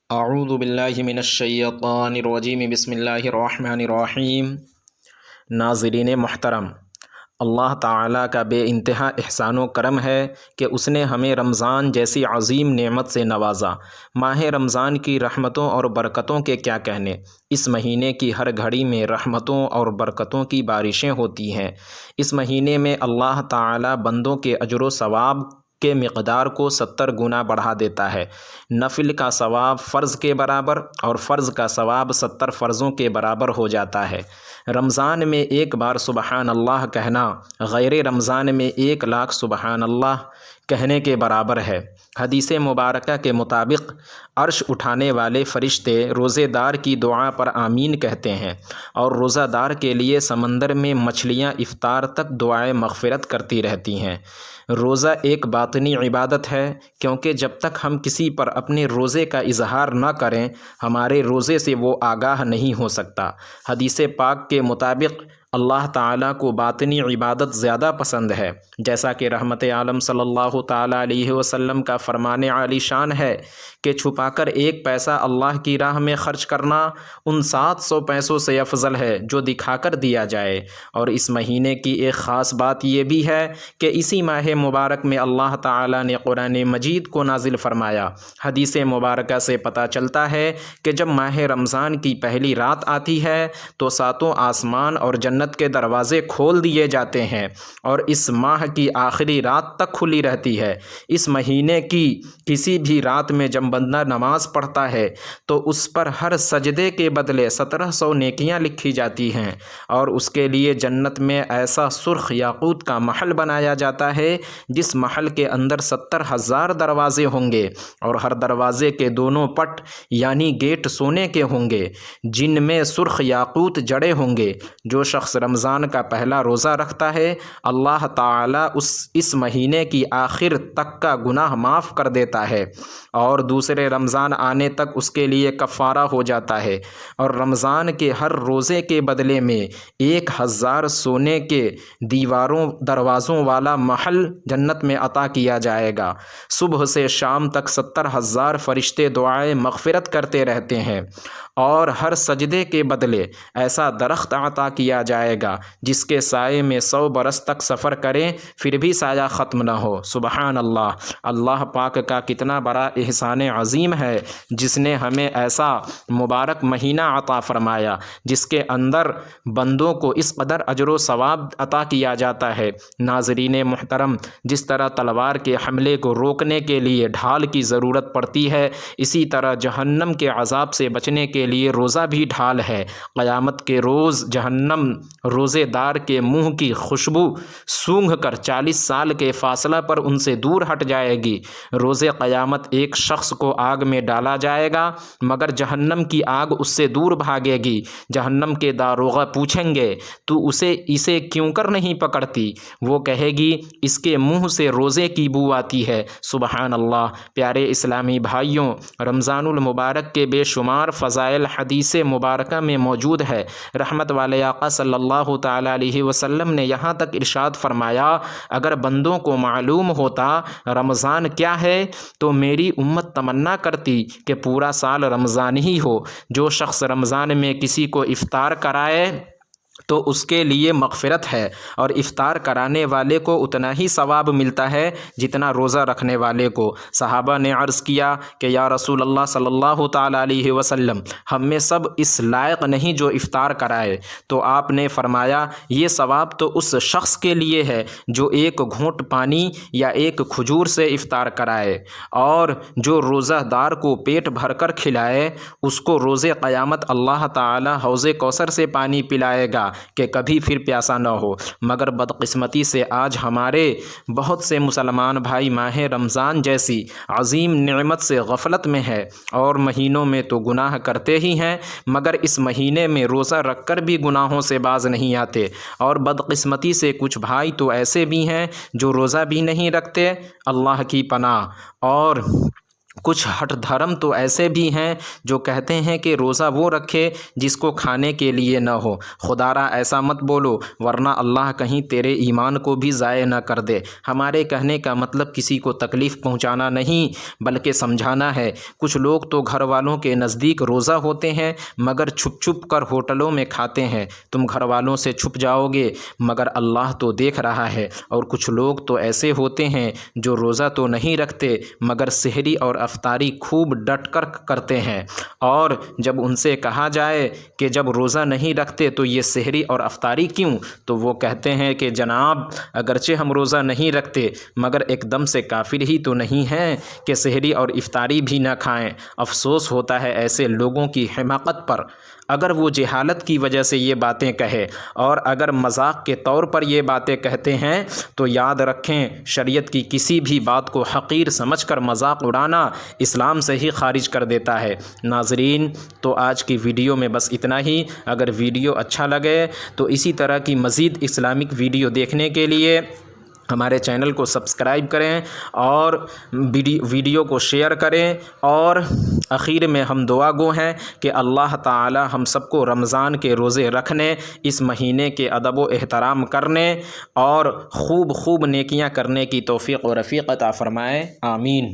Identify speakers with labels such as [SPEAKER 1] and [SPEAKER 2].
[SPEAKER 1] اعوذ باللہ من الشیطان الرجیم بسم اللہ الرحمن الرحیم۔ ناظرین محترم، اللہ تعالیٰ کا بے انتہا احسان و کرم ہے کہ اس نے ہمیں رمضان جیسی عظیم نعمت سے نوازا۔ ماہ رمضان کی رحمتوں اور برکتوں کے کیا کہنے۔ اس مہینے کی ہر گھڑی میں رحمتوں اور برکتوں کی بارشیں ہوتی ہیں۔ اس مہینے میں اللہ تعالیٰ بندوں کے اجر و ثواب کے مقدار کو 70 گنا بڑھا دیتا ہے۔ نفل کا ثواب فرض کے برابر اور فرض کا ثواب 70 فرضوں کے برابر ہو جاتا ہے۔ رمضان میں ایک بار سبحان اللہ کہنا غیر رمضان میں 1,00,000 سبحان اللہ کہنے کے برابر ہے۔ حدیث مبارکہ کے مطابق عرش اٹھانے والے فرشتے روزے دار کی دعا پر آمین کہتے ہیں، اور روزہ دار کے لیے سمندر میں مچھلیاں افطار تک دعائے مغفرت کرتی رہتی ہیں۔ روزہ ایک باطنی عبادت ہے، کیونکہ جب تک ہم کسی پر اپنے روزے کا اظہار نہ کریں ہمارے روزے سے وہ آگاہ نہیں ہو سکتا۔ حدیث پاک کے مطابق اللہ تعالیٰ کو باطنی عبادت زیادہ پسند ہے، جیسا کہ رحمت عالم صلی اللہ تعالیٰ علیہ وسلم کا فرمان عالی شان ہے کہ چھپا کر 1 پیسہ اللہ کی راہ میں خرچ کرنا ان 700 پیسوں سے افضل ہے جو دکھا کر دیا جائے۔ اور اس مہینے کی ایک خاص بات یہ بھی ہے کہ اسی ماہ مبارک میں اللہ تعالیٰ نے قرآن مجید کو نازل فرمایا۔ حدیث مبارکہ سے پتہ چلتا ہے کہ جب ماہ رمضان کی پہلی رات آتی ہے تو 7 آسمان اور جنت کے دروازے کھول دیے جاتے ہیں، اور اس ماہ کی آخری رات تک کھلی رہتی ہے۔ اس مہینے کی کسی بھی رات میں جب بندہ نماز پڑھتا ہے تو اس پر ہر سجدے کے بدلے 1700 نیکیاں لکھی جاتی ہیں، اور اس کے لیے جنت میں ایسا سرخ یاقوت کا محل بنایا جاتا ہے جس محل کے اندر 70,000 دروازے ہوں گے، اور ہر دروازے کے دونوں پٹ یعنی گیٹ سونے کے ہوں گے جن میں سرخ یاقوت جڑے ہوں گے۔ جو شخص رمضان کا پہلا روزہ رکھتا ہے اللہ تعالیٰ اس مہینے کی آخر تک کا گناہ معاف کر دیتا ہے، اور دوسرے رمضان آنے تک اس کے لیے کفارہ ہو جاتا ہے، اور رمضان کے ہر روزے کے بدلے میں 1,000 سونے کے دیواروں دروازوں والا محل جنت میں عطا کیا جائے گا۔ صبح سے شام تک 70,000 فرشتے دعائے مغفرت کرتے رہتے ہیں، اور ہر سجدے کے بدلے ایسا درخت عطا کیا جائے گا جس کے سائے میں 100 برس تک سفر کریں پھر بھی سایہ ختم نہ ہو۔ سبحان اللہ! اللہ پاک کا کتنا بڑا احسان عظیم ہے جس نے ہمیں ایسا مبارک مہینہ عطا فرمایا جس کے اندر بندوں کو اس قدر اجر و ثواب عطا کیا جاتا ہے۔ ناظرین محترم، جس طرح تلوار کے حملے کو روکنے کے لیے ڈھال کی ضرورت پڑتی ہے، اسی طرح جہنم کے عذاب سے بچنے کے لیے روزہ بھی ڈھال ہے۔ قیامت کے روز جہنم روزے دار کے منہ کی خوشبو سونگھ کر 40 سال کے فاصلہ پر ان سے دور ہٹ جائے گی۔ روز قیامت ایک شخص کو آگ میں ڈالا جائے گا مگر جہنم کی آگ اس سے دور بھاگے گی۔ جہنم کے داروغہ پوچھیں گے تو اسے کیوں کر نہیں پکڑتی؟ وہ کہے گی اس کے منہ سے روزے کی بو آتی ہے۔ سبحان اللہ! پیارے اسلامی بھائیوں، رمضان المبارک کے بے شمار فضائل حدیث مبارکہ میں موجود ہے۔ رحمت والے آقا صلی اللہ تعالیٰ علیہ وسلم نے یہاں تک ارشاد فرمایا، اگر بندوں کو معلوم ہوتا رمضان کیا ہے تو میری امت تمنا کرتی کہ پورا سال رمضان ہی ہو۔ جو شخص رمضان میں کسی کو افطار کرائے تو اس کے لیے مغفرت ہے، اور افطار کرانے والے کو اتنا ہی ثواب ملتا ہے جتنا روزہ رکھنے والے کو۔ صحابہ نے عرض کیا کہ یا رسول اللہ صلی اللہ تعالیٰ علیہ وسلم، ہم میں سب اس لائق نہیں جو افطار کرائے۔ تو آپ نے فرمایا یہ ثواب تو اس شخص کے لیے ہے جو 1 گھونٹ پانی یا 1 کھجور سے افطار کرائے، اور جو روزہ دار کو پیٹ بھر کر کھلائے اس کو روز قیامت اللہ تعالیٰ حوض کوثر سے پانی پلائے گا کہ کبھی پھر پیاسا نہ ہو۔ مگر بدقسمتی سے آج ہمارے بہت سے مسلمان بھائی ماہ رمضان جیسی عظیم نعمت سے غفلت میں ہے، اور مہینوں میں تو گناہ کرتے ہی ہیں مگر اس مہینے میں روزہ رکھ کر بھی گناہوں سے باز نہیں آتے، اور بدقسمتی سے کچھ بھائی تو ایسے بھی ہیں جو روزہ بھی نہیں رکھتے، اللہ کی پناہ، اور کچھ ہٹ دھرم تو ایسے بھی ہیں جو کہتے ہیں کہ روزہ وہ رکھے جس کو کھانے کے لیے نہ ہو۔ خدارا ایسا مت بولو ورنہ اللہ کہیں تیرے ایمان کو بھی ضائع نہ کر دے۔ ہمارے کہنے کا مطلب کسی کو تکلیف پہنچانا نہیں بلکہ سمجھانا ہے۔ کچھ لوگ تو گھر والوں کے نزدیک روزہ ہوتے ہیں مگر چھپ چھپ کر ہوٹلوں میں کھاتے ہیں۔ تم گھر والوں سے چھپ جاؤ گے مگر اللہ تو دیکھ رہا ہے۔ اور کچھ لوگ تو ایسے ہوتے ہیں جو روزہ تو نہیں رکھتے مگر سحری اور افطاری خوب ڈٹ کر کرتے ہیں، اور جب ان سے کہا جائے کہ جب روزہ نہیں رکھتے تو یہ سحری اور افطاری کیوں، تو وہ کہتے ہیں کہ جناب اگرچہ ہم روزہ نہیں رکھتے مگر ایک دم سے کافر ہی تو نہیں ہیں کہ سحری اور افطاری بھی نہ کھائیں۔ افسوس ہوتا ہے ایسے لوگوں کی حماقت پر۔ اگر وہ جہالت کی وجہ سے یہ باتیں کہے اور اگر مذاق کے طور پر یہ باتیں کہتے ہیں تو یاد رکھیں شریعت کی کسی بھی بات کو حقیر سمجھ کر مذاق اڑانا اسلام سے ہی خارج کر دیتا ہے۔ ناظرین تو آج کی ویڈیو میں بس اتنا ہی۔ اگر ویڈیو اچھا لگے تو اسی طرح کی مزید اسلامک ویڈیو دیکھنے کے لیے ہمارے چینل کو سبسکرائب کریں اور ویڈیو کو شیئر کریں، اور اخیر میں ہم دعا گو ہیں کہ اللہ تعالی ہم سب کو رمضان کے روزے رکھنے، اس مہینے کے ادب و احترام کرنے اور خوب نیکیاں کرنے کی توفیق و رفیق عطا فرمائے، آمین۔